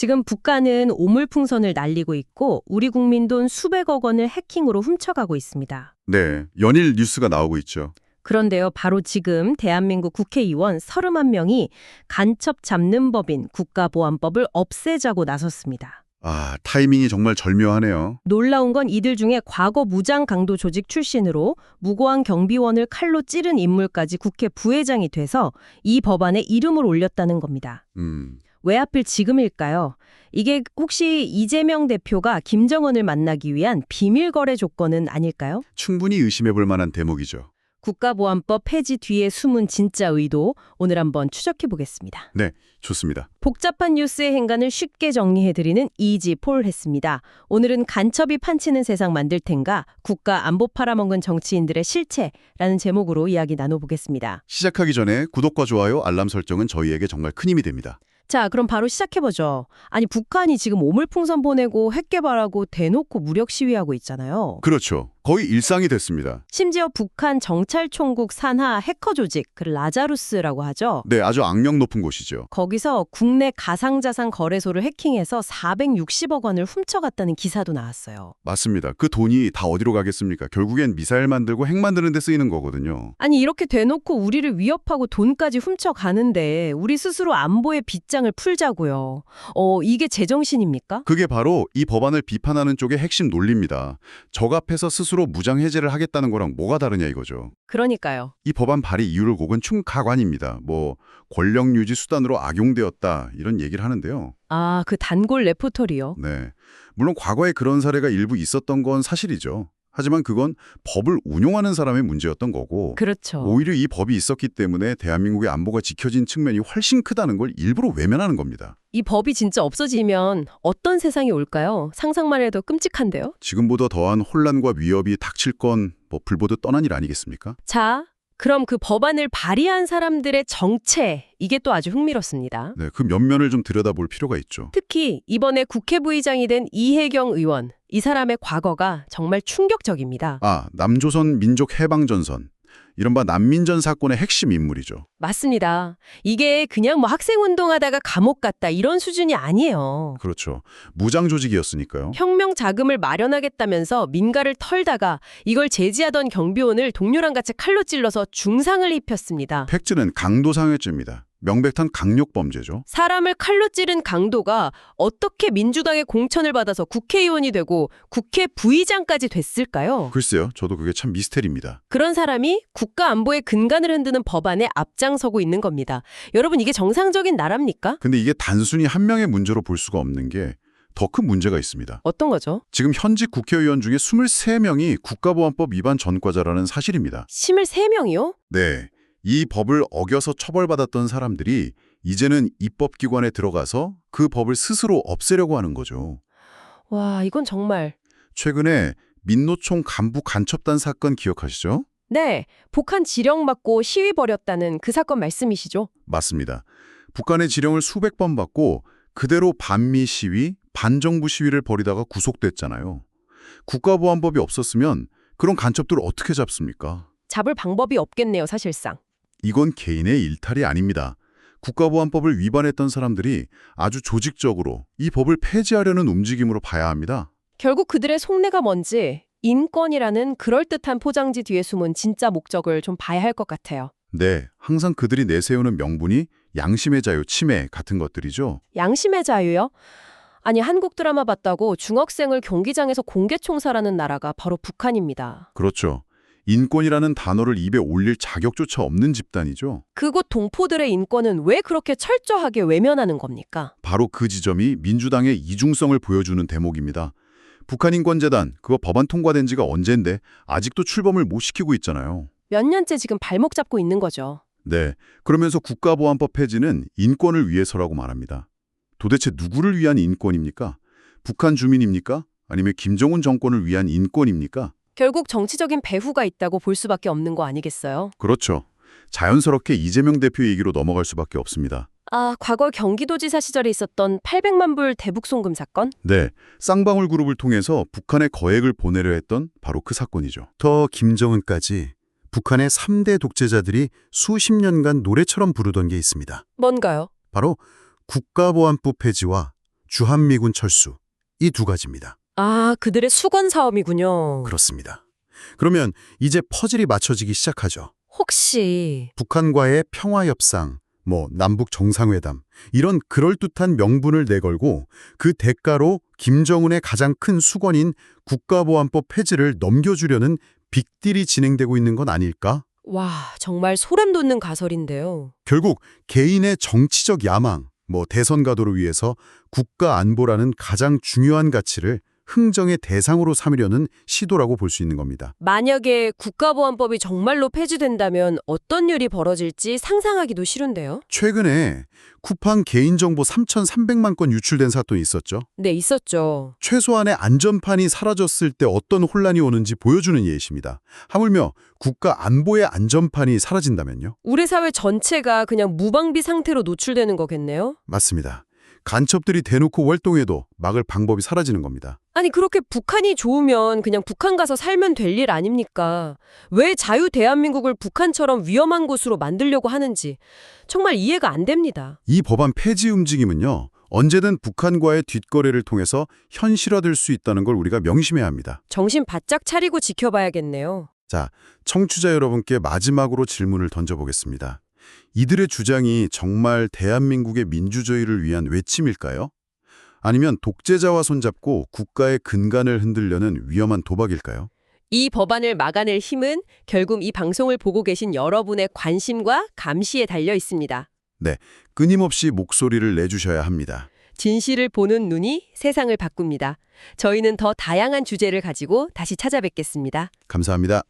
지금 북한은 오물풍선을 날리고 있고 우리 국민 돈 수백억 원을 해킹으로 훔쳐가고 있습니다. 네, 연일 뉴스가 나오고 있죠. 그런데요, 바로 지금 대한민국 국회의원 31명이 간첩 잡는 법인 국가보안법을 없애자고 나섰습니다. 아, 타이밍이 정말 절묘하네요. 놀라운 건 이들 중에 과거 무장 강도 조직 출신으로 무고한 경비원을 칼로 찌른 인물까지 국회 부회장이 돼서 이 법안에 이름을 올렸다는 겁니다. 왜 하필 지금일까요? 이게 혹시 이재명 대표가 김정은을 만나기 위한 비밀 거래 조건은 아닐까요? 충분히 의심해볼 만한 대목이죠. 국가보안법 폐지 뒤에 숨은 진짜 의도, 오늘 한번 추적해 보겠습니다. 네, 좋습니다. 복잡한 뉴스의 행간을 쉽게 정리해드리는 이지폴 했습니다. 오늘은 간첩이 판치는 세상 만들 텐가 국가 안보 팔아먹은 정치인들의 실체라는 제목으로 이야기 나눠보겠습니다. 시작하기 전에 구독과 좋아요, 알람 설정은 저희에게 정말 큰 힘이 됩니다. 자, 그럼 바로 시작해보죠. 아니, 북한이 지금 오물풍선 보내고 핵 개발하고 대놓고 무력 시위하고 있잖아요. 그렇죠. 거의 일상이 됐습니다. 심지어 북한 정찰총국 산하 해커 조직, 그 라자루스라고 하죠. 네, 아주 악명 높은 곳이죠. 거기서 국내 가상자산 거래소를 해킹해서 460억 원을 훔쳐갔다는 기사도 나왔어요. 맞습니다. 그 돈이 다 어디로 가겠습니까? 결국엔 미사일 만들고 핵 만드는 데 쓰이는 거거든요. 아니, 이렇게 대놓고 우리를 위협하고 돈까지 훔쳐가는데 우리 스스로 안보의 빗장을 풀자고요. 이게 제정신입니까? 그게 바로 이 법안을 비판하는 쪽의 핵심 논리입니다. 적 앞에서 스스로 무장 해제를 하겠다는 거랑 뭐가 다르냐 이거죠. 그러니까요. 이 법안 발의 이유를 곡은 충가관입니다. 권력 유지 수단으로 악용되었다 이런 얘기를 하는데요. 아, 그 단골 레포터리요? 네, 물론 과거에 그런 사례가 일부 있었던 건 사실이죠. 하지만 그건 법을 운용하는 사람의 문제였던 거고 그렇죠. 오히려 이 법이 있었기 때문에 대한민국의 안보가 지켜진 측면이 훨씬 크다는 걸 일부러 외면하는 겁니다. 이 법이 진짜 없어지면 어떤 세상이 올까요? 상상만 해도 끔찍한데요? 지금보다 더한 혼란과 위협이 닥칠 건 불보듯 떠난 일 아니겠습니까? 자, 그럼 그 법안을 발의한 사람들의 정체, 이게 또 아주 흥미롭습니다. 네, 그 면면을 좀 들여다볼 필요가 있죠. 특히 이번에 국회부의장이 된 이혜경 의원, 이 사람의 과거가 정말 충격적입니다. 아, 남조선 민족해방전선. 이른바 난민전 사건의 핵심 인물이죠. 맞습니다. 이게 그냥 학생운동하다가 감옥 갔다 이런 수준이 아니에요. 그렇죠. 무장 조직이었으니까요. 혁명 자금을 마련하겠다면서 민가를 털다가 이걸 제지하던 경비원을 동료랑 같이 칼로 찔러서 중상을 입혔습니다. 팩트는 강도상해죄입니다. 명백한 강력범죄죠. 사람을 칼로 찌른 강도가 어떻게 민주당의 공천을 받아서 국회의원이 되고 국회 부의장까지 됐을까요? 글쎄요. 저도 그게 참 미스테리입니다. 그런 사람이 국가 안보의 근간을 흔드는 법안에 앞장서고 있는 겁니다. 여러분, 이게 정상적인 나라입니까? 근데 이게 단순히 한 명의 문제로 볼 수가 없는 게 더 큰 문제가 있습니다. 어떤 거죠? 지금 현직 국회의원 중에 23명이 국가보안법 위반 전과자라는 사실입니다. 23명이요? 네. 이 법을 어겨서 처벌받았던 사람들이 이제는 입법기관에 들어가서 그 법을 스스로 없애려고 하는 거죠. 와, 이건 정말... 최근에 민노총 간부 간첩단 사건 기억하시죠? 네, 북한 지령 맞고 시위 벌였다는 그 사건 말씀이시죠? 맞습니다. 북한의 지령을 수백 번 받고 그대로 반미 시위, 반정부 시위를 벌이다가 구속됐잖아요. 국가보안법이 없었으면 그런 간첩들을 어떻게 잡습니까? 잡을 방법이 없겠네요, 사실상. 이건 개인의 일탈이 아닙니다. 국가보안법을 위반했던 사람들이 아주 조직적으로 이 법을 폐지하려는 움직임으로 봐야 합니다. 결국 그들의 속내가 뭔지 인권이라는 그럴듯한 포장지 뒤에 숨은 진짜 목적을 좀 봐야 할 것 같아요. 네, 항상 그들이 내세우는 명분이 양심의 자유, 치매 같은 것들이죠. 양심의 자유요? 아니, 한국 드라마 봤다고 중학생을 경기장에서 공개 총살하는 나라가 바로 북한입니다. 그렇죠. 인권이라는 단어를 입에 올릴 자격조차 없는 집단이죠. 그곳 동포들의 인권은 왜 그렇게 철저하게 외면하는 겁니까? 바로 그 지점이 민주당의 이중성을 보여주는 대목입니다. 북한인권재단, 그거 법안 통과된 지가 언젠데 아직도 출범을 못 시키고 있잖아요. 몇 년째 지금 발목 잡고 있는 거죠. 네, 그러면서 국가보안법 폐지는 인권을 위해서라고 말합니다. 도대체 누구를 위한 인권입니까? 북한 주민입니까? 아니면 김정은 정권을 위한 인권입니까? 결국 정치적인 배후가 있다고 볼 수밖에 없는 거 아니겠어요? 그렇죠. 자연스럽게 이재명 대표 얘기로 넘어갈 수밖에 없습니다. 아, 과거 경기도지사 시절에 있었던 800만 불 대북 송금 사건? 네, 쌍방울 그룹을 통해서 북한에 거액을 보내려 했던 바로 그 사건이죠. 더 김정은까지 북한의 3대 독재자들이 수십 년간 노래처럼 부르던 게 있습니다. 뭔가요? 바로 국가보안법 폐지와 주한미군 철수. 이 두 가지입니다. 아, 그들의 수건 사업이군요. 그렇습니다. 그러면 이제 퍼즐이 맞춰지기 시작하죠. 혹시 북한과의 평화협상, 남북 정상회담, 이런 그럴듯한 명분을 내걸고 그 대가로 김정은의 가장 큰 수건인 국가보안법 폐지를 넘겨주려는 빅딜이 진행되고 있는 건 아닐까? 와, 정말 소름 돋는 가설인데요. 결국 개인의 정치적 야망, 대선 가도를 위해서 국가 안보라는 가장 중요한 가치를 흥정의 대상으로 삼으려는 시도라고 볼 수 있는 겁니다. 만약에 국가보안법이 정말로 폐지된다면 어떤 일이 벌어질지 상상하기도 싫은데요. 최근에 쿠팡 개인정보 3,300만 건 유출된 사건이 있었죠. 네, 있었죠. 최소한의 안전판이 사라졌을 때 어떤 혼란이 오는지 보여주는 예시입니다. 하물며 국가 안보의 안전판이 사라진다면요? 우리 사회 전체가 그냥 무방비 상태로 노출되는 거겠네요. 맞습니다. 간첩들이 대놓고 활동해도 막을 방법이 사라지는 겁니다. 아니, 그렇게 북한이 좋으면 그냥 북한 가서 살면 될 일 아닙니까? 왜 자유 대한민국을 북한처럼 위험한 곳으로 만들려고 하는지 정말 이해가 안 됩니다. 이 법안 폐지 움직임은요, 언제든 북한과의 뒷거래를 통해서 현실화될 수 있다는 걸 우리가 명심해야 합니다. 정신 바짝 차리고 지켜봐야겠네요. 자, 청취자 여러분께 마지막으로 질문을 던져보겠습니다. 이들의 주장이 정말 대한민국의 민주주의를 위한 외침일까요? 아니면 독재자와 손잡고 국가의 근간을 흔들려는 위험한 도박일까요? 이 법안을 막아낼 힘은 결국 이 방송을 보고 계신 여러분의 관심과 감시에 달려 있습니다. 네, 끊임없이 목소리를 내주셔야 합니다. 진실을 보는 눈이 세상을 바꿉니다. 저희는 더 다양한 주제를 가지고 다시 찾아뵙겠습니다. 감사합니다.